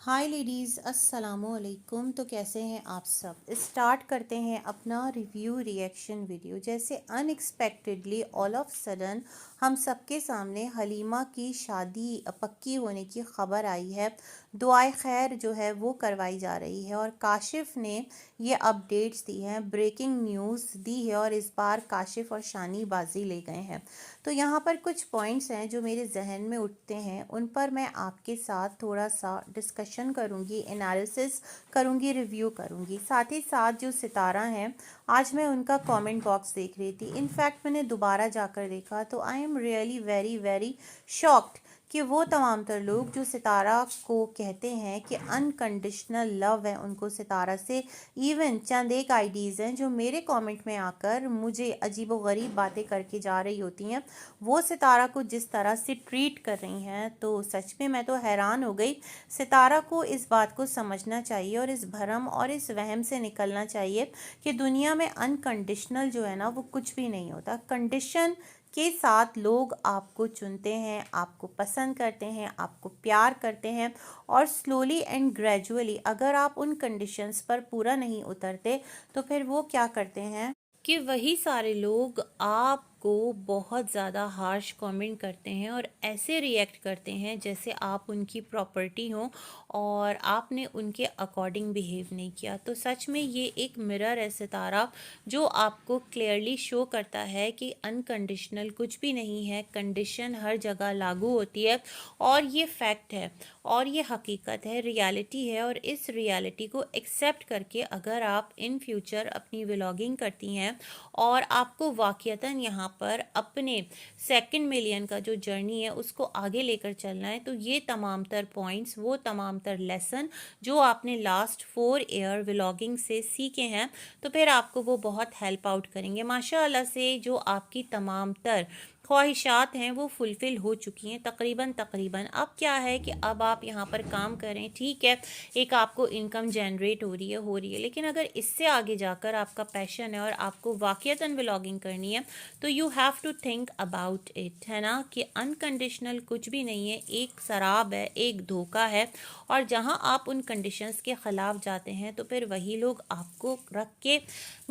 हाय ladies, अस्सलामुअलैकुम। तो कैसे हैं आप सब। स्टार्ट करते हैं अपना रिव्यू रिएक्शन वीडियो। जैसे अनएक्सपेक्टेडली ऑल ऑफ सडन हम सबके सामने हलीमा की शादी पक्की होने की ख़बर आई है। दुआए खैर जो है वो करवाई जा रही है और काशिफ़ ने ये अपडेट्स दी हैं, ब्रेकिंग न्यूज़ दी है और इस बार काशिफ़ और शानी बाजी ले गए हैं। तो यहाँ पर कुछ पॉइंट्स हैं जो मेरे जहन में उठते हैं, उन पर मैं आपके साथ थोड़ा सा डिस्कशन करूँगी, एनालिसिस करूँगी, रिव्यू करूँगी। साथ ही साथ जो सितारा हैं, आज मैं उनका कमेंट बॉक्स देख रही थी। इनफैक्ट मैंने दोबारा जाकर देखा तो I am really very very shocked कि वो तमाम तर लोग जो सितारा को कहते हैं कि अनकंडीशनल लव है उनको सितारा से, इवन चंद एक आईडीज़ हैं जो मेरे कमेंट में आकर मुझे अजीब व गरीब बातें करके जा रही होती हैं, वो सितारा को जिस तरह से ट्रीट कर रही हैं, तो सच में मैं तो हैरान हो गई। सितारा को इस बात को समझना चाहिए और इस भरम और इस वहम से निकलना चाहिए कि दुनिया में अनकंडीशनल जो है ना वो कुछ भी नहीं होता। कंडीशन के साथ लोग आपको चुनते हैं, आपको पसंद करते हैं, आपको प्यार करते हैं और स्लोली एंड ग्रेजुअली अगर आप उन कंडीशंस पर पूरा नहीं उतरते तो फिर वो क्या करते हैं कि वही सारे लोग आपको बहुत ज़्यादा हार्श कमेंट करते हैं और ऐसे रिएक्ट करते हैं जैसे आप उनकी प्रॉपर्टी हो और आपने उनके अकॉर्डिंग बिहेव नहीं किया। तो सच में ये एक मिरर है सितारा, जो आपको क्लियरली शो करता है कि अनकंडीशनल कुछ भी नहीं है, कंडीशन हर जगह लागू होती है और ये फैक्ट है और ये हकीकत है, रियलिटी है। और इस रियलिटी को एक्सेप्ट करके अगर आप इन फ्यूचर अपनी व्लॉगिंग करती हैं और आपको वाक़यतन यहाँ पर अपने सेकंड मिलियन का जो जर्नी है उसको आगे लेकर चलना है, तो ये तमाम तर पॉइंट्स, वो तमाम तर लेसन जो आपने लास्ट 4 ईयर व्लॉगिंग से सीखे हैं, तो फिर आपको वो बहुत हेल्प आउट करेंगे। माशाअल्लाह से जो आपकी तमाम तर ख्वाहिशात हैं वो फुलफ़िल हो चुकी हैं तकरीबन। अब क्या है कि अब आप यहाँ पर काम करें, ठीक है, एक आपको इनकम जनरेट हो रही है, लेकिन अगर इससे आगे जाकर आपका पैशन है और आपको वाक़यतन व्लॉगिंग करनी है तो you have to think about it, है ना, कि अनकंडीशनल कुछ भी नहीं है, एक शराब है, एक धोखा है। और जहाँ आप उन कंडीशंस के ख़िलाफ़ जाते हैं तो फिर वही लोग आपको रख के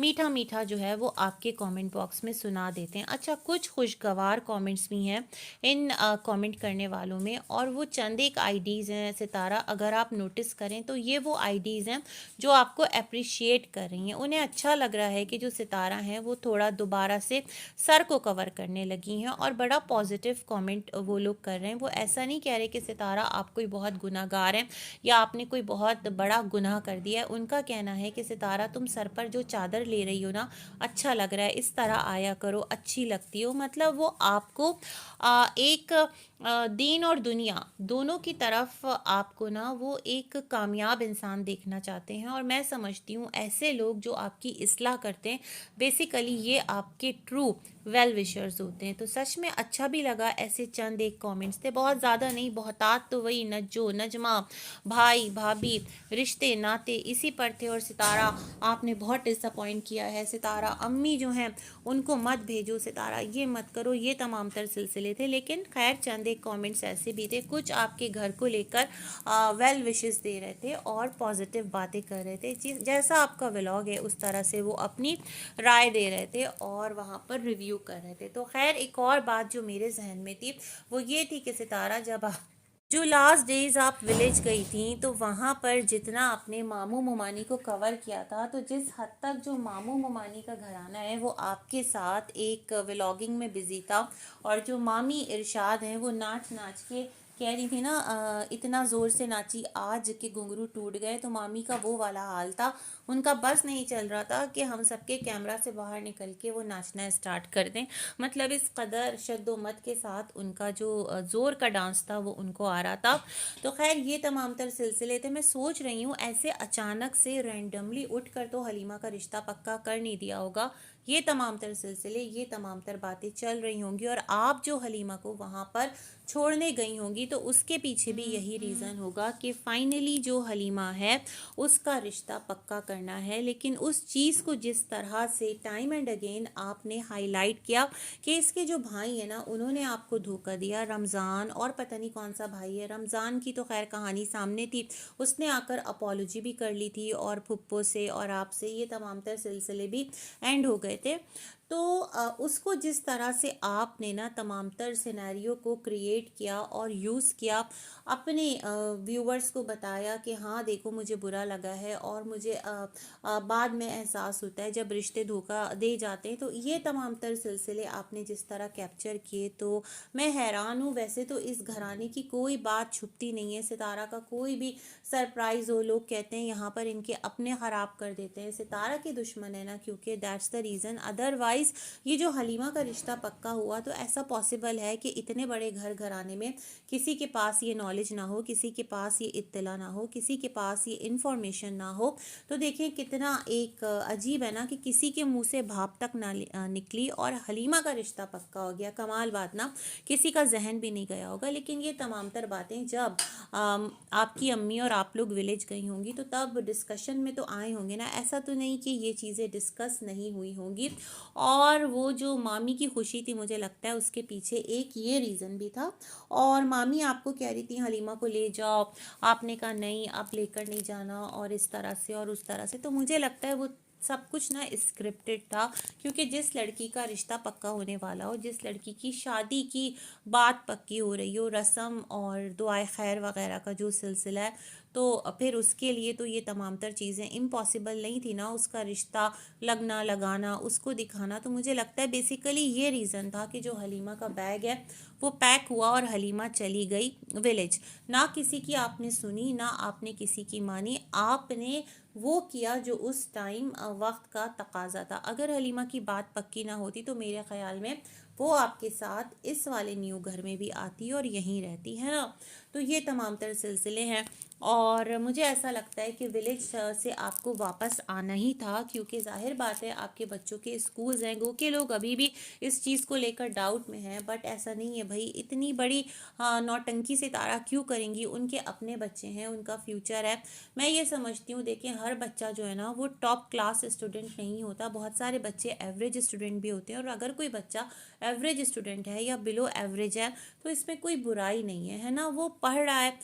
मीठा मीठा जो है वो आपके कमेंट बॉक्स में सुना देते हैं। अच्छा, कुछ खुशगवार कमेंट्स भी हैं इन कमेंट करने वालों में, और वो चंद एक आईडीज़ हैं सितारा, अगर आप नोटिस करें तो ये वो आईडीज़ हैं जो आपको अप्रिशिएट कर रही हैं। उन्हें अच्छा लग रहा है कि जो सितारा हैं वो थोड़ा दोबारा से सर को कवर करने लगी हैं और बड़ा पॉजिटिव कमेंट वो लोग कर रहे हैं। वो ऐसा नहीं कह रहे कि सितारा आप कोई बहुत गुनाहगार हैं या आपने कोई बहुत बड़ा गुनाह कर दिया है। उनका कहना है कि सितारा, तुम सर पर जो चादर ले रही हो ना, अच्छा लग रहा है, इस तरह आया करो, अच्छी लगती हो। मतलब वो आपको एक दीन और दुनिया दोनों की तरफ आपको ना वो एक कामयाब इंसान देखना चाहते हैं। और मैं समझती हूँ ऐसे लोग जो आपकी इस्लाह करते हैं, बेसिकली ये आपके ट्रू वेल विशर्स होते हैं। तो सच में अच्छा भी लगा, ऐसे चंद एक कमेंट्स थे, बहुत ज़्यादा नहीं, बहुतात तो वही नज्जो नजमा, भाई भाभी, रिश्ते नाते इसी पर थे। और सितारा, आपने बहुत डिसअपॉइंट किया है, सितारा अम्मी जो हैं उनको मत भेजो, सितारा ये मत करो, ये तमाम तर सिलसिले थे। लेकिन खैर चंद एक कमेंट्स ऐसे भी थे, कुछ आपके घर को लेकर वेल विशेस दे रहे थे और पॉजिटिव बातें कर रहे थे। जैसा आपका व्लॉग है उस तरह से वो अपनी राय दे रहे थे और वहाँ पर रिव्यू कर रहे थे। तो खैर एक और बात जो मेरे जहन में थी वो ये थी कि सितारा, जब जो लास्ट डेज आप विलेज गई थी तो वहाँ पर जितना आपने मामू मुमानी को कवर किया था, तो जिस हद तक जो मामू मुमानी का घराना है वो आपके साथ एक व्लॉगिंग में बिजी था, और जो मामी इरशाद हैं वो नाच नाच के कह रही थी ना, इतना ज़ोर से नाची आज के घुंघरू टूट गए, तो मामी का वो वाला हाल था। उनका बस नहीं चल रहा था कि हम सबके कैमरा से बाहर निकल के वो नाचना स्टार्ट कर दें। मतलब इस कदर शद्दोमत के साथ उनका जो ज़ोर का डांस था वो उनको आ रहा था। तो खैर ये तमाम तर सिलसिले थे। मैं सोच रही हूँ ऐसे अचानक से रैंडमली उठ कर तो हलीमा का रिश्ता पक्का कर नहीं दिया होगा, ये तमाम तर सिलसिले, ये तमाम तर बातें चल रही होंगी, और आप जो हलीमा को वहाँ पर छोड़ने गई होंगी तो उसके पीछे भी यही रीज़न होगा कि फाइनली जो हलीमा है उसका रिश्ता पक्का करना है। लेकिन उस चीज़ को जिस तरह से टाइम एंड अगेन आपने हाईलाइट किया कि इसके जो भाई है ना उन्होंने आपको धोखा दिया, रमज़ान और पता नहीं कौन सा भाई है, रमज़ान की तो खैर कहानी सामने थी, उसने आकर अपॉलोजी भी कर ली थी और फुप्पो से और आपसे ये तमाम तर सिलसिले भी एंड हो गए थे। तो उसको जिस तरह से आपने ना तमाम तर सिनेरियो को क्रिएट किया और यूज़ किया, अपने व्यूवर्स को बताया कि हाँ देखो मुझे बुरा लगा है और मुझे बाद में एहसास होता है जब रिश्ते धोखा दे जाते हैं, तो ये तमाम तर सिलसिले आपने जिस तरह कैप्चर किए तो मैं हैरान हूँ। वैसे तो इस घराने की कोई बात छुपती नहीं है, सितारा का कोई भी सरप्राइज़ हो, लोग कहते हैं यहाँ पर इनके अपने ख़राब कर देते हैं, सितारा के दुश्मन है ना, क्योंकि दैट्स द रीज़न। अदरवाइज़ ये जो हलीमा का रिश्ता पक्का हुआ तो ऐसा पॉसिबल है कि इतने बड़े घराने में किसी के पास ये नॉलेज ना हो, किसी के पास ये इत्तला ना हो, किसी के पास ये इन्फॉर्मेशन ना हो। तो देखिए कितना एक अजीब है ना कि किसी के मुंह से भाप तक ना निकली और हलीमा का रिश्ता पक्का हो गया। कमाल बात ना, किसी का जहन भी नहीं गया होगा। लेकिन ये तमाम तर बातें जब आपकी अम्मी और आप लोग विलेज गई होंगी तो तब डिस्कशन में तो आए होंगे ना, ऐसा तो नहीं कि ये चीज़ें डिस्कस नहीं हुई होंगी। और वो जो मामी की खुशी थी मुझे लगता है उसके पीछे एक ये रीज़न भी था। और मामी आपको कह रही थी हलीमा को ले जाओ, आपने कहा नहीं आप लेकर नहीं जाना, और इस तरह से और उस तरह से। तो मुझे लगता है वो सब कुछ ना स्क्रिप्टेड था, क्योंकि जिस लड़की का रिश्ता पक्का होने वाला हो, जिस लड़की की शादी की बात पक्की हो रही हो, रस्म और दुआए खैर वगैरह का जो सिलसिला है, तो फिर उसके लिए तो ये तमाम तर चीज़ें इम्पॉसिबल नहीं थी ना, उसका रिश्ता लगना लगाना उसको दिखाना। तो मुझे लगता है बेसिकली ये रीज़न था कि जो हलीमा का बैग है वो पैक हुआ और हलीमा चली गई विलेज। ना किसी की आपने सुनी, ना आपने किसी की मानी, आपने वो किया जो उस टाइम वक्त का तकाजा था। अगर हलीमा की बात पक्की ना होती तो मेरे ख्याल में वो आपके साथ इस वाले न्यू घर में भी आती और यहीं रहती है ना। तो ये तमाम तर सिलसिले हैं, और मुझे ऐसा लगता है कि विलेज से आपको वापस आना ही था, क्योंकि जाहिर बात है आपके बच्चों के स्कूल्स हैं। गो के लोग अभी भी इस चीज़ को लेकर डाउट में हैं, बट ऐसा नहीं है भाई, इतनी बड़ी नौटंकी सितारा क्यों करेंगी, उनके अपने बच्चे हैं, उनका फ्यूचर है। मैं ये समझती हूँ, देखिए हर बच्चा जो है ना वो टॉप क्लास स्टूडेंट नहीं होता, बहुत सारे बच्चे एवरेज स्टूडेंट भी होते हैं, और अगर कोई बच्चा एवरेज स्टूडेंट है या बिलो एवरेज है तो इसमें कोई बुराई नहीं है ना, वो पढ़ रहा है।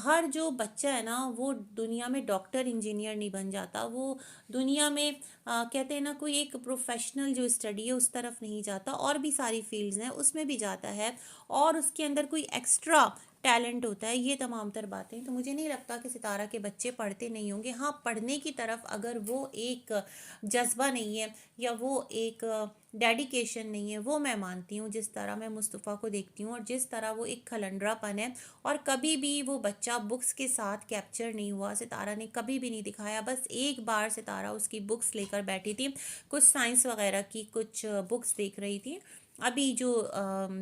हर जो बच्चा है ना वो दुनिया में डॉक्टर इंजीनियर नहीं बन जाता, वो दुनिया में कहते हैं ना कोई एक प्रोफेशनल जो स्टडी है उस तरफ नहीं जाता, और भी सारी फील्ड्स हैं उसमें भी जाता है, और उसके अंदर कोई एक्स्ट्रा टैलेंट होता है, ये तमाम तर बातें। तो मुझे नहीं लगता कि सितारा के बच्चे पढ़ते नहीं होंगे। हाँ, पढ़ने की तरफ अगर वो एक जज्बा नहीं है या वो एक डेडिकेशन नहीं है, वो मैं मानती हूँ। जिस तरह मैं मुस्तफ़ा को देखती हूँ और जिस तरह वो एक खलंडरापन है, और कभी भी वो बच्चा बुक्स के साथ कैप्चर नहीं हुआ, सितारा ने कभी भी नहीं दिखाया। बस एक बार सितारा उसकी बुक्स लेकर बैठी थी, कुछ साइंस वगैरह की कुछ बुक्स देख रही थी। अभी जो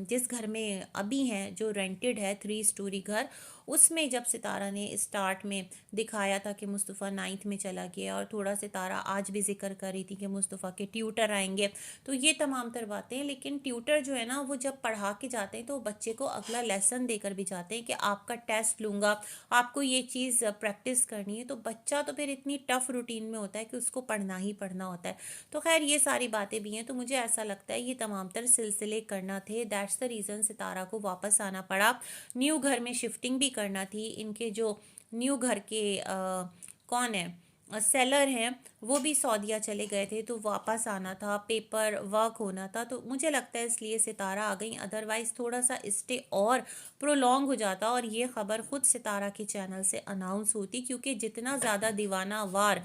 जिस घर में अभी हैं, जो रेंटेड है 3 स्टोरी घर, उसमें जब सितारा ने स्टार्ट में दिखाया था कि मुस्तफ़ा 9th में चला गया, और थोड़ा सितारा आज भी जिक्र कर रही थी कि मुस्तफ़ा के ट्यूटर आएंगे, तो ये तमाम तर बातें। लेकिन ट्यूटर जो है ना वो जब पढ़ा के जाते हैं तो बच्चे को अगला लेसन देकर भी जाते हैं कि आपका टेस्ट लूँगा, आपको ये चीज़ प्रैक्टिस करनी है। तो बच्चा तो फिर इतनी टफ रूटीन में होता है कि उसको पढ़ना ही पढ़ना होता है। तो खैर ये सारी बातें भी हैं, तो मुझे ऐसा लगता है ये तमाम तर सिलसिले करना थे, दैट्स द रीज़न सितारा को वापस आना पड़ा। न्यू घर में शिफ्टिंग भी करना थी, इनके जो न्यू घर के कौन है सेलर हैं वो भी सऊदीया चले गए थे, तो वापस आना था, पेपर वर्क होना था। तो मुझे लगता है इसलिए सितारा आ गई, अदरवाइज़ थोड़ा सा स्टे और प्रोलॉन्ग हो जाता और ये ख़बर ख़ुद सितारा के चैनल से अनाउंस होती, क्योंकि जितना ज़्यादा दीवाना वार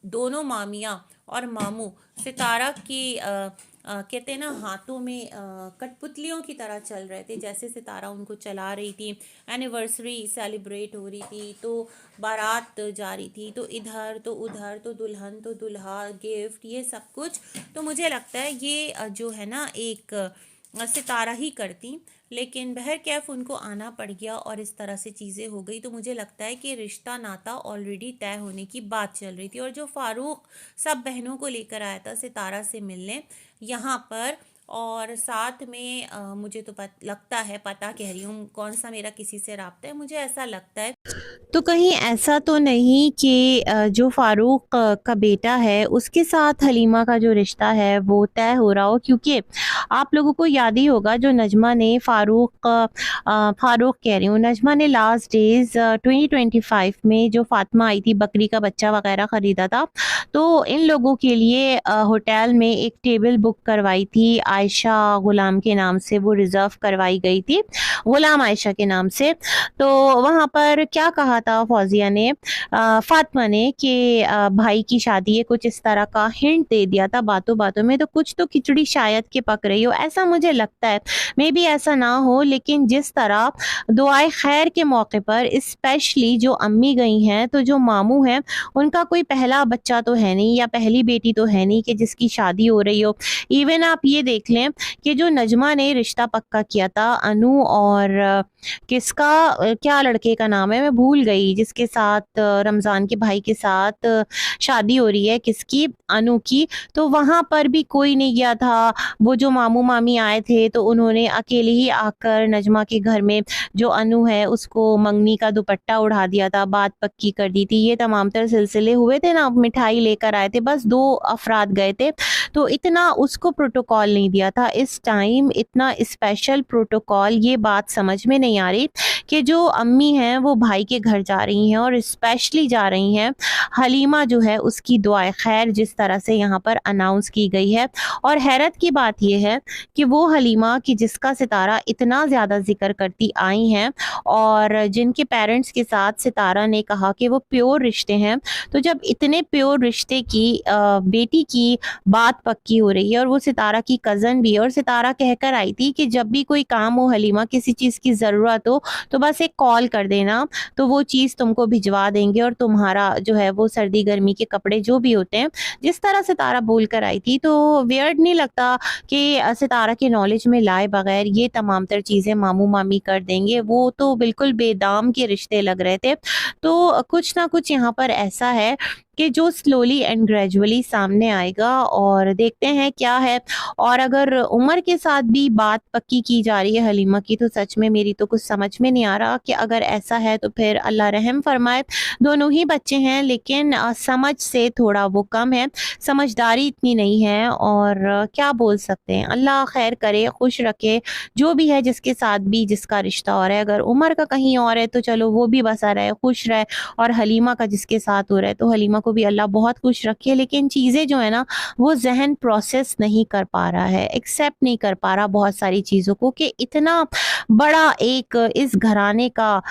दोनों मामियाँ और मामू सितारा की कहते हैं ना हाथों में कठपुतलियों की तरह चल रहे थे, जैसे सितारा उनको चला रही थी। एनिवर्सरी सेलिब्रेट हो रही थी तो बारात जा रही थी, तो इधर तो उधर, तो दुल्हन तो दुल्हा, गिफ्ट, ये सब कुछ। तो मुझे लगता है ये जो है ना एक सितारा ही करती, लेकिन बहरकैफ उनको आना पड़ गया और इस तरह से चीज़ें हो गई। तो मुझे लगता है कि रिश्ता नाता ऑलरेडी तय होने की बात चल रही थी, और जो फ़ारूक सब बहनों को लेकर आया था सितारा से मिलने यहाँ पर, और साथ में मुझे तो लगता है, पता कह रही हूँ, कौन सा मेरा किसी से राब्ता है, मुझे ऐसा लगता है तो कहीं ऐसा तो नहीं कि जो फ़ारूक का बेटा है उसके साथ हलीमा का जो रिश्ता है वो तय हो रहा हो, क्योंकि आप लोगों को याद ही होगा जो नजमा ने फ़ारूक कह रही हूँ, नजमा ने लास्ट डेज़ 2025 में जो फ़ातिमा आई थी, बकरी का बच्चा वगैरह ख़रीदा था, तो इन लोगों के लिए होटल में एक टेबल बुक करवाई थी, आयशा ग़ुलाम के नाम से वो रिज़र्व करवाई गई थी, ग़ुलाम आयशा के नाम से। तो वहाँ पर क्या कहा था फौजिया ने, फातिमा ने, कि भाई की शादी है, कुछ इस तरह का हिंट दे दिया था बातों बातों में, तो कुछ तो खिचड़ी शायद के पक रही हो, ऐसा मुझे लगता है। मे बी ऐसा ना हो, लेकिन जिस तरह दुआए खैर के मौके पर स्पेशली जो अम्मी गई हैं, तो जो मामू हैं उनका कोई पहला बच्चा तो है नहीं या पहली बेटी तो है नहीं कि जिसकी शादी हो रही हो। इवन आप ये देख लें कि जो नजमा ने रिश्ता पक्का किया था अनु और किसका क्या लड़के का नाम है, मैं भूल गई, जिसके साथ रमज़ान के भाई के साथ शादी हो रही है, किसकी, अनु की, तो वहाँ पर भी कोई नहीं गया था। वो जो मामू मामी आए थे तो उन्होंने अकेले ही आकर नजमा के घर में जो अनु है उसको मंगनी का दुपट्टा उड़ा दिया था, बात पक्की कर दी थी, ये तमाम तर सिलसिले हुए थे ना। मिठाई लेकर आए थे, बस 2 अफराद गए थे, तो इतना उसको प्रोटोकॉल नहीं दिया था। इस टाइम इतना स्पेशल प्रोटोकॉल, ये बात समझ में नहीं आ रही कि जो अम्मी हैं वो भाई के घर जा रही हैं और स्पेशली जा रही हैं हलीमा जो है उसकी दुआए खैर जिस तरह से यहाँ पर अनाउंस की गई है। और हैरत की बात यह है कि वो हलीमा कि जिसका सितारा इतना ज़्यादा जिक्र करती आई हैं और जिनके पेरेंट्स के साथ सितारा ने कहा कि वो प्योर रिश्ते हैं, तो जब इतने प्योर रिश्ते की बेटी की बात पक्की हो रही है और वो सितारा की कज़न भी है, और सितारा कहकर आई थी कि जब भी कोई काम हो हलीमा, किसी चीज़ की ज़रूरत हो तो बस एक कॉल कर देना, तो वो चीज़ तुमको भिजवा देंगे और तुम्हारा जो है वो सर्दी गर्मी के कपड़े जो भी होते हैं, जिस तरह सितारा बोल कर आई थी, तो वियर्ड नहीं लगता कि सितारा के नॉलेज में लाए बगैर ये तमाम तर चीज़ें मामू मामी कर देंगे। वो तो बिल्कुल बेदाम के रिश्ते लग रहे थे। तो कुछ ना कुछ यहाँ पर ऐसा है कि जो स्लोली एंड ग्रेजुअली सामने आएगा, और देखते हैं क्या है। और अगर उमर के साथ भी बात पक्की की जा रही है हलीमा की, तो सच में मेरी तो कुछ समझ में नहीं आ रहा कि अगर ऐसा है तो फिर अल्लाह रहम फरमाए। दोनों ही बच्चे हैं, लेकिन समझ से थोड़ा वो कम है, समझदारी इतनी नहीं है, और क्या बोल सकते हैं। अल्लाह खैर करे, खुश रखे जो भी है जिसके साथ भी जिसका रिश्ता हो रहा है। अगर उमर का कहीं और है तो चलो वो भी बसा रहे, खुश रहे, और हलीमा का जिसके साथ हो रहा है तो हलीमा को भी अल्लाह बहुत खुश रखे। लेकिन चीज़ें जो है ना वो ज़हन प्रोसेस नहीं कर पा रहा है, एक्सेप्ट नहीं कर पा रहा बहुत सारी चीज़ों को, कि इतना बड़ा एक इस घराने का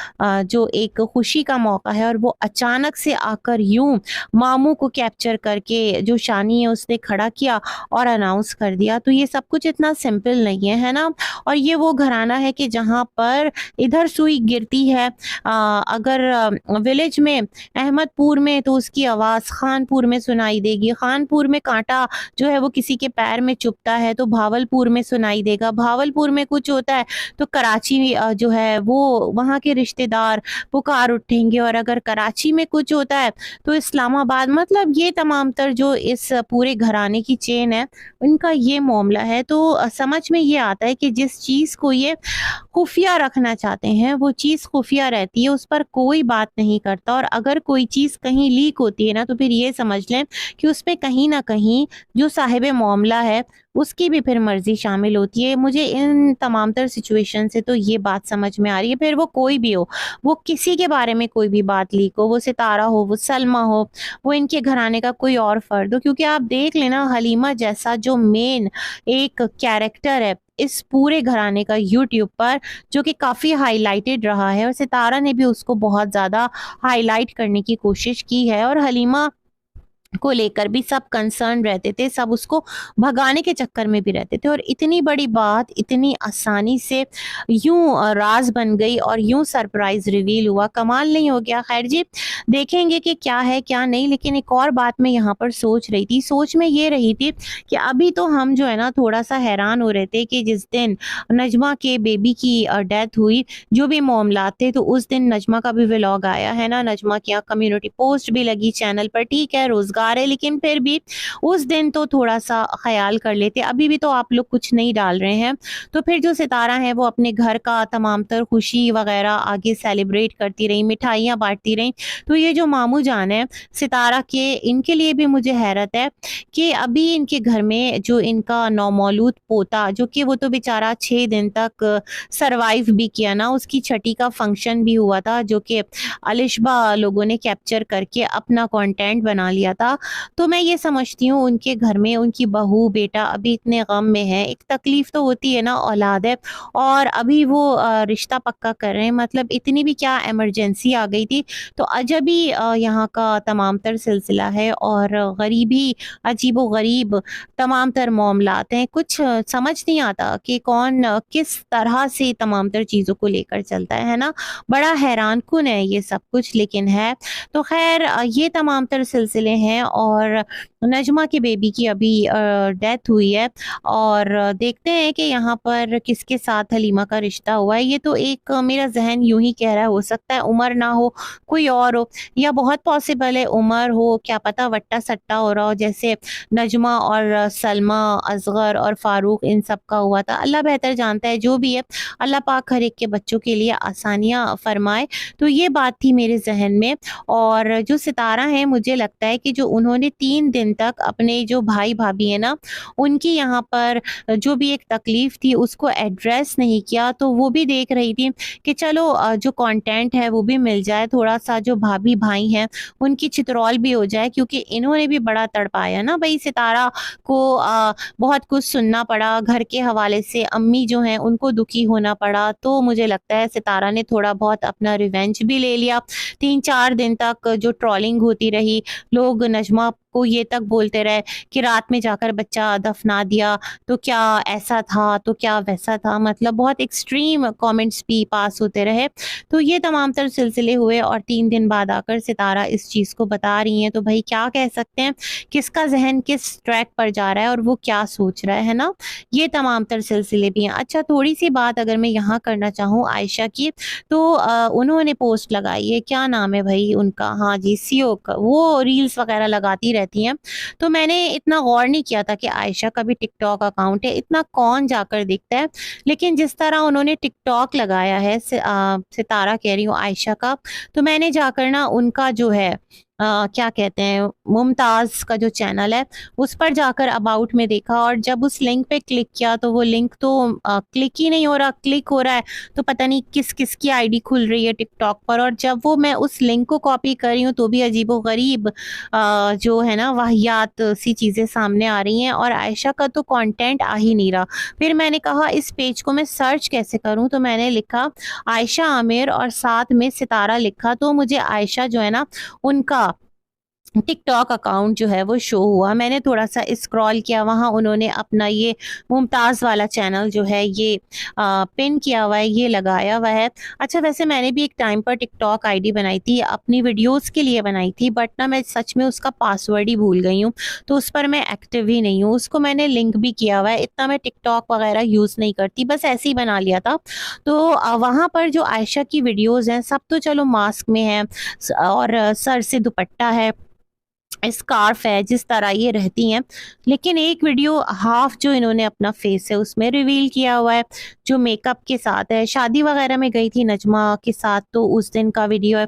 जो एक खुशी का मौका है और वो अचानक से आकर यूं मामू को कैप्चर करके जो शानी है उसने खड़ा किया और अनाउंस कर दिया। तो ये सब कुछ इतना सिंपल नहीं है ना। और ये वो घराना है कि जहाँ पर इधर सुई गिरती है, अगर विलेज में अहमदपुर में तो उसकी आवाज़ खानपुर में सुनाई देगी, खानपुर में कांटा जो है वो किसी के पैर में चुभता है तो भावलपुर में सुनाई देगा, भावलपुर में कुछ होता है तो कराची जो है वो वहाँ के रिश्तेदार पुकार उठेंगे, और अगर कराची में कुछ होता है तो इस्लामाबाद, मतलब ये तमाम तर जो इस पूरे घराने की चेन है उनका ये मामला है। तो समझ में ये आता है कि जिस चीज़ को ये खुफिया रखना चाहते हैं वो चीज़ खुफिया रहती है, उस पर कोई बात नहीं करता। और अगर कोई चीज़ कहीं लीक होती है ना तो फिर ये समझ लें कि उसमें कहीं ना कहीं जो साहिब मामला है उसकी भी फिर मर्जी शामिल होती है। मुझे इन तमाम तर सिचुएशन से तो ये बात समझ में आ रही है, फिर वो कोई भी हो, वो किसी के बारे में कोई भी बात लीक हो, वो सितारा हो, वो सलमा हो, वो इनके घराने का कोई और फर्द हो। क्योंकि आप देख लेना हलीमा जैसा जो मेन एक कैरेक्टर है इस पूरे घराने का यूट्यूब पर, जो कि काफ़ी हाईलाइटेड रहा है, और सितारा ने भी उसको बहुत ज़्यादा हाईलाइट करने की कोशिश की है। और हलीमा को लेकर भी सब कंसर्न रहते थे, सब उसको भगाने के चक्कर में भी रहते थे और इतनी बड़ी बात इतनी आसानी से यूँ राज़ बन गई और यूँ सरप्राइज़ रिवील हुआ, कमाल नहीं हो गया? ख़ैर जी, देखेंगे कि क्या है, क्या नहीं। लेकिन एक और बात मैं यहाँ पर सोच रही थी, सोच में ये रही थी कि अभी तो हम जो है ना थोड़ा-सा हैरान हो रहे थे कि जिस दिन नजमा के बेबी की डेथ हुई, जो भी मामलात थे, तो उस दिन नजमा का भी व्लॉग आया, है ना? नजमा की यहाँ कम्युनिटी पोस्ट भी लगी चैनल पर, ठीक है, रोज़गार है, लेकिन फिर भी उस दिन तो थोड़ा-सा ख़याल कर लेते। अभी भी तो आप लोग कुछ नहीं डाल रहे हैं। तो फिर जो सितारा हैं, वो अपने घर का तमाम तर खुशी वग़ैरह आगे सेलिब्रेट करती रहीं, मिठाइयाँ बाँटती रहीं। तो ये जो मामू जान हैं, सितारा के, इनके लिए भी मुझे हैरत है कि अभी इनके घर में जो इनका नौमौलूद पोता, जो कि वो तो बेचारा 6 दिन तक सर्वाइव भी किया ना, उसकी छठी का फंक्शन भी हुआ था, जो कि अलिशबा लोगों ने कैप्चर करके अपना कंटेंट बना लिया था। तो मैं ये समझती हूँ उनके घर में उनकी बहू, बेटा अभी इतने गम में है। एक तकलीफ़ तो होती है ना, औलाद है और अभी वो रिश्ता पक्का कर रहे हैं, मतलब इतनी भी क्या इमरजेंसी आ गई थी। तो अजब ही यहाँ का तमाम तर सिलसिला है और गरीबी, अजीबो-गरीब तमाम तर मामलात हैं। कुछ समझ नहीं आता कि कौन किस तरह से तमाम तर चीज़ों को लेकर चलता है ना? बड़ा हैरान-कुन है ये सब कुछ, लेकिन है। तो ख़ैर ये तमाम तर सिलसिले हैं और नजमा के बेबी की अभी डेथ हुई है और देखते हैं कि यहाँ पर किसके साथ हलीमा का रिश्ता हुआ है। ये तो एक मेरा ज़हन यूँ ही कह रहा है, हो सकता है उमर ना हो, कोई और हो, या बहुत पॉसिबल है उमर हो, क्या पता वट्टा-सट्टा हो रहा हो, जैसे नजमा और सलमा, असगर और फ़ारूक इन सब का हुआ था। अल्लाह बेहतर जानता है, जो भी है, अल्लाह पाक हर एक के बच्चों के लिए आसानियाँ फ़रमाए। तो ये बात थी मेरे ज़हन में। और जो सितारा हैं, मुझे लगता है कि जो उन्होंने 3 दिन तक अपने जो भाई-भाभी हैं ना, उनकी यहाँ पर जो भी एक तकलीफ़ थी उसको एड्रेस नहीं किया, तो वो भी देख रही थी कि चलो जो कंटेंट है वो भी मिल जाए, थोड़ा-सा जो भाभी-भाई हैं उनकी चितरौल भी हो जाए, क्योंकि इन्होंने भी बड़ा तड़पाया ना भई। सितारा को बहुत कुछ सुनना पड़ा, घर के हवाले से अम्मी जो हैं उनको दुखी होना पड़ा, तो मुझे लगता है सितारा ने थोड़ा बहुत अपना रिवेंज भी ले लिया। 3-4 दिन तक जो ट्रोलिंग होती रही, लोग नजमा को ये तक बोलते रहे कि रात में जाकर बच्चा दफना दिया, तो क्या ऐसा था, तो क्या वैसा था, मतलब बहुत एक्सट्रीम कमेंट्स भी पास होते रहे। तो ये तमाम तर सिलसिले हुए और 3 दिन बाद आकर सितारा इस चीज़ को बता रही हैं, तो भई क्या कह सकते हैं, किसका ज़हन किस ट्रैक पर जा रहा है और वो क्या सोच रहा है ना? ये तमाम तर सिलसिले भी हैं। अच्छा, थोड़ी-सी बात अगर मैं यहाँ करना चाहूँ आयशा की, तो उन्होंने पोस्ट लगाई है, क्या नाम है भई उनका? हाँ जी, सियोक, वो रील्स वगैरह लगाती रहती हैं। तो मैंने इतना गौर नहीं किया था कि आयशा का भी टिकटॉक अकाउंट है, इतना कौन जाकर देखता है। लेकिन जिस तरह उन्होंने टिकटॉक लगाया है सितारा कह रही हूँ, आयशा का, तो मैंने जाकर ना उनका जो है क्या कहते हैं, मुमताज़ का जो चैनल है, उस पर जाकर अबाउट में देखा और जब उस लिंक पे क्लिक किया, तो वो लिंक तो क्लिक ही नहीं हो रहा, क्लिक हो रहा है तो पता नहीं किस-किस की आईडी खुल रही है टिकटॉक पर, और जब वो मैं उस लिंक को कॉपी कर रही हूँ, तो भी अजीबो-गरीब जो है ना वाहियात सी चीज़ें सामने आ रही हैं और आयशा का तो कंटेंट आ ही नहीं रहा। फिर मैंने कहा इस पेज को मैं सर्च कैसे करूँ? तो मैंने लिखा आयशा आमिर और साथ में सितारा लिखा, तो मुझे आयशा जो है ना उनका टिकटॉक अकाउंट जो है वो शो हुआ। मैंने थोड़ा-सा स्क्रॉल किया, वहाँ उन्होंने अपना ये मुमताज़ वाला चैनल जो है ये पिन किया हुआ है, ये लगाया हुआ है। अच्छा, वैसे मैंने भी एक टाइम पर टिकटॉक आईडी बनाई थी, अपनी वीडियोज़ के लिए बनाई थी, बट ना मैं सच में उसका पासवर्ड ही भूल गई हूँ, तो उस पर मैं एक्टिव ही नहीं हूँ। उसको मैंने लिंक भी किया हुआ है, इतना मैं टिकटॉक वगैरह यूज़ नहीं करती, बस ऐसे ही बना लिया था। तो वहाँ पर जो आयशा की वीडियोज़ हैं, सब तो चलो मास्क में हैं और सर से दुपट्टा है, स्कार्फ है, जिस तरह ये रहती हैं। लेकिन एक वीडियो हाफ जो इन्होंने अपना फेस है उसमें रिवील किया हुआ है, जो मेकअप के साथ है। शादी वगैरह में गई थी नजमा के साथ, तो उस दिन का वीडियो है।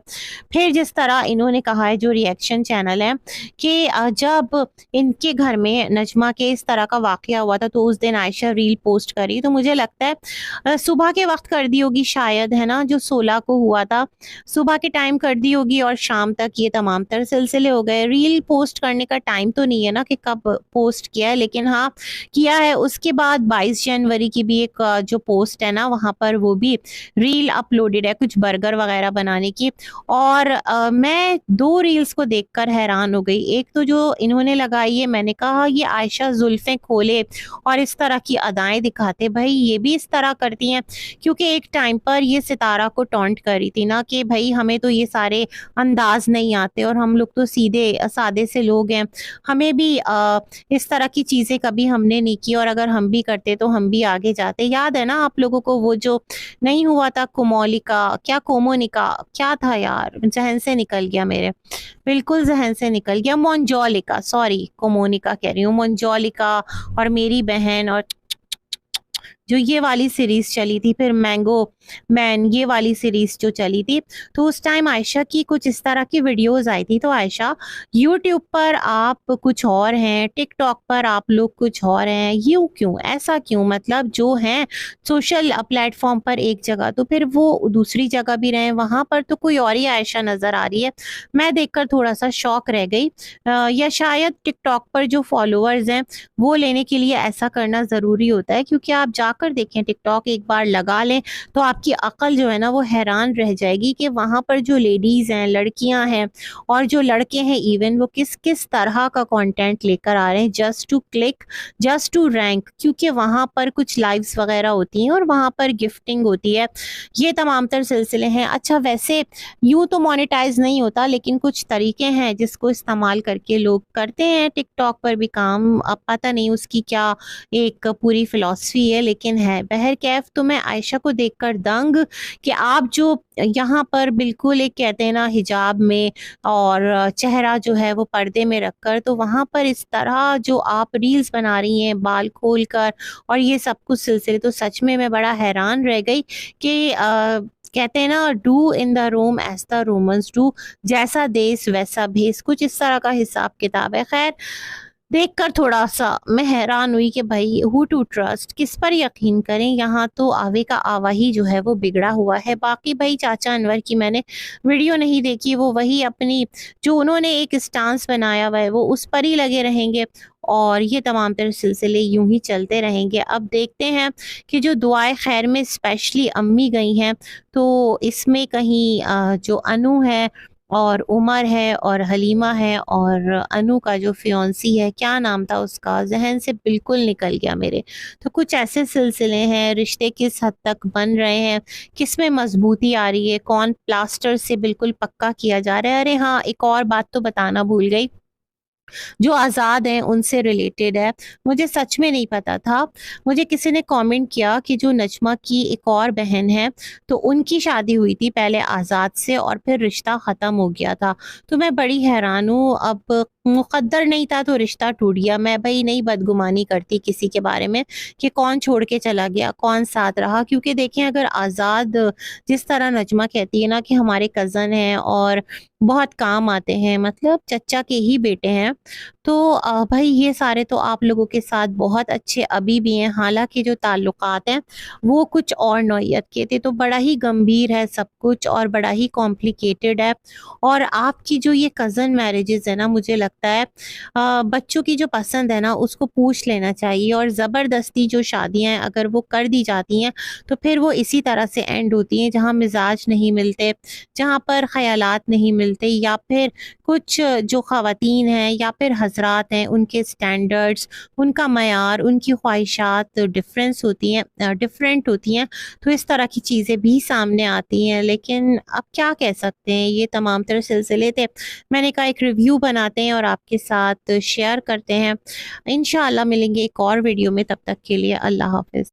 फिर जिस तरह इन्होंने कहा है, जो रिएक्शन चैनल है, कि जब इनके घर में नजमा के इस तरह का वाक़या हुआ था, तो उस दिन आयशा रील पोस्ट करी, तो मुझे लगता है सुबह के वक़्त कर दी होगी शायद, है ना? जो 16 को हुआ था, सुबह के टाइम कर दी होगी और शाम तक ये तमाम तर सिलसिले हो गए। रील पोस्ट करने का टाइम तो नहीं है ना कि कब पोस्ट किया है, लेकिन हाँ किया है। उसके बाद 22 जनवरी की भी एक जो पोस्ट है ना वहाँ पर वो भी रील अपलोडेड है कुछ बर्गर वगैरह बनाने की। और मैं 2 रील्स को देखकर हैरान हो गई। एक तो जो इन्होंने लगाई है, मैंने कहा ये आयशा जुल्फ़ें खोले और इस तरह की अदाएँ दिखाते, भई ये भी इस तरह करती हैं। क्योंकि एक टाइम पर ये सितारा को टॉन्ट कर रही थी ना कि भई हमें तो ये सारे अंदाज़ नहीं आते और हम लोग तो सीधे सादे से लोग हैं। हमें भी इस तरह की चीज़ें कभी हमने नहीं की, और अगर हम भी करते तो हम भी आगे जाते। याद है ना आप लोगों को वो जो नहीं हुआ था कोमोलिका, क्या कोमोनिका, क्या था यार? ज़हन से निकल गया मेरे, बिल्कुल ज़हन से निकल गया। मोंजोलिका, सॉरी कोमोनिका कह रही हूँ, मोंजोलिका और मेरी बहन, और जो ये वाली सीरीज़ चली थी, फिर मैंगो मैन ये वाली सीरीज़ जो चली थी, तो उस टाइम आयशा की कुछ इस तरह की वीडियोज़ आई थी। तो आयशा यूट्यूब पर आप कुछ और हैं, टिकटॉक पर आप लोग कुछ और हैं, यूँ क्यों? ऐसा क्यों? मतलब जो हैं सोशल प्लेटफ़ॉर्म पर एक जगह, तो फिर वो दूसरी जगह भी रहें, वहाँ पर तो कोई और ही आयशा नज़र आ रही है। मैं देखकर थोड़ा-सा शॉक रह गई। या शायद टिकटॉक पर जो फॉलोअर्स हैं, वो लेने के लिए ऐसा करना ज़रूरी होता है, क्योंकि आप जाकर देखें टिकटॉक एक बार लगा लें तो आपकी अकल जो है ना वो हैरान रह जाएगी कि वहाँ पर जो लेडीज़ हैं, लड़कियाँ हैं और जो लड़के हैं इवन, वो किस-किस तरह का कंटेंट लेकर आ रहे हैं just to click, just to rank. क्योंकि वहाँ पर कुछ लाइव्स वगैरह होती हैं और वहाँ पर गिफ्टिंग होती है। ये तमाम तर सिलसिले हैं। अच्छा वैसे यूँ तो मोनेटाइज़ नहीं होता, लेकिन कुछ तरीके हैं जिसको इस्तेमाल करके लोग करते हैं टिकटॉक पर भी काम। अब पता नहीं उसकी क्या एक पूरी फ़िलॉसफ़ी है, लेकिन है। बहरकैफ़ तो मैं आयशा को देखकर दंग कि आप जो यहाँ पर बिल्कुल एक कहते हैं ना हिजाब में और चेहरा जो है वो पर्दे में रखकर, तो वहाँ पर इस तरह जो आप रील्स बना रही हैं बाल खोलकर और ये सब कुछ सिलसिले, तो सच में मैं बड़ा हैरान रह गई कि कहते हैं ना do in the Rome as the Romans do, जैसा देश वैसा भेस, कुछ इस तरह का हिसाब किताब है। ख़ैर देखकर थोड़ा-सा मैं हैरान हुई कि भाई हू टू ट्रस्ट, किस पर यकीन करें? यहाँ तो आवे का आवा ही जो है वो बिगड़ा हुआ है। बाकी भाई चाचा अनवर की मैंने वीडियो नहीं देखी, वो वही अपनी जो उन्होंने एक स्टांस बनाया हुआ है वो उस पर ही लगे रहेंगे और ये तमाम तर सिलसिले यूँ ही चलते रहेंगे। अब देखते हैं कि जो दुआए खैर में स्पेशली अम्मी गई हैं, तो इसमें कहीं जो अनु है और उमर है और हलीमा है और अनु का जो फियांसी है, क्या नाम था उसका? ज़हन से बिल्कुल निकल गया मेरे। तो कुछ ऐसे सिलसिले हैं, रिश्ते किस हद तक बन रहे हैं, किसमें मज़बूती आ रही है, कौन प्लास्टर से बिल्कुल पक्का किया जा रहा है। अरे हाँ, एक और बात तो बताना भूल गई। जो आज़ाद हैं उनसे रिलेटेड है। मुझे सच में नहीं पता था। मुझे किसी ने कमेंट किया कि जो नजमा की एक और बहन है, तो उनकी शादी हुई थी पहले आज़ाद से और फिर रिश्ता ख़त्म हो गया था। तो मैं बड़ी हैरान हूँ, अब मुक़द्दर नहीं था तो रिश्ता टूट गया। मैं भई नहीं बदगुमानी करती किसी के बारे में कि कौन छोड़ के चला गया, कौन साथ रहा। क्योंकि देखें अगर आज़ाद जिस तरह नजमा कहती है ना कि हमारे कज़न हैं और बहुत काम आते हैं, मतलब चचा के ही बेटे हैं, तो भाई ये सारे तो आप लोगों के साथ बहुत अच्छे अभी भी हैं। हालाँकि जो ताल्लुकात हैं वो कुछ और नौइयत के थे, तो बड़ा ही गंभीर है सब कुछ और बड़ा ही कॉम्प्लिकेटेड है। और आपकी जो ये कज़न मैरिजेज़ है ना, मुझे लगता है बच्चों की जो पसंद है ना उसको पूछ लेना चाहिए, और ज़बरदस्ती जो शादियाँ हैं अगर वो कर दी जाती हैं तो फिर वो इसी तरह से एंड होती हैं, जहाँ मिज़ाज नहीं मिलते, जहाँ पर ख़यालात नहीं मिलते, या फिर कुछ जो ख़वातीन हैं या फिर हज़रात हैं उनके स्टैंडर्ड्स, उनका मयार, उनकी ख्वाहिशात डिफरेंट होती हैं, तो इस तरह की चीज़ें भी सामने आती हैं। लेकिन अब क्या कह सकते हैं, ये तमाम तरह सिलसिले थे। मैंने कहा एक रिव्यू बनाते हैं और आपके साथ शेयर करते हैं। इंशाअल्लाह मिलेंगे एक और वीडियो में, तब तक के लिए अल्लाह हाफ़िज़।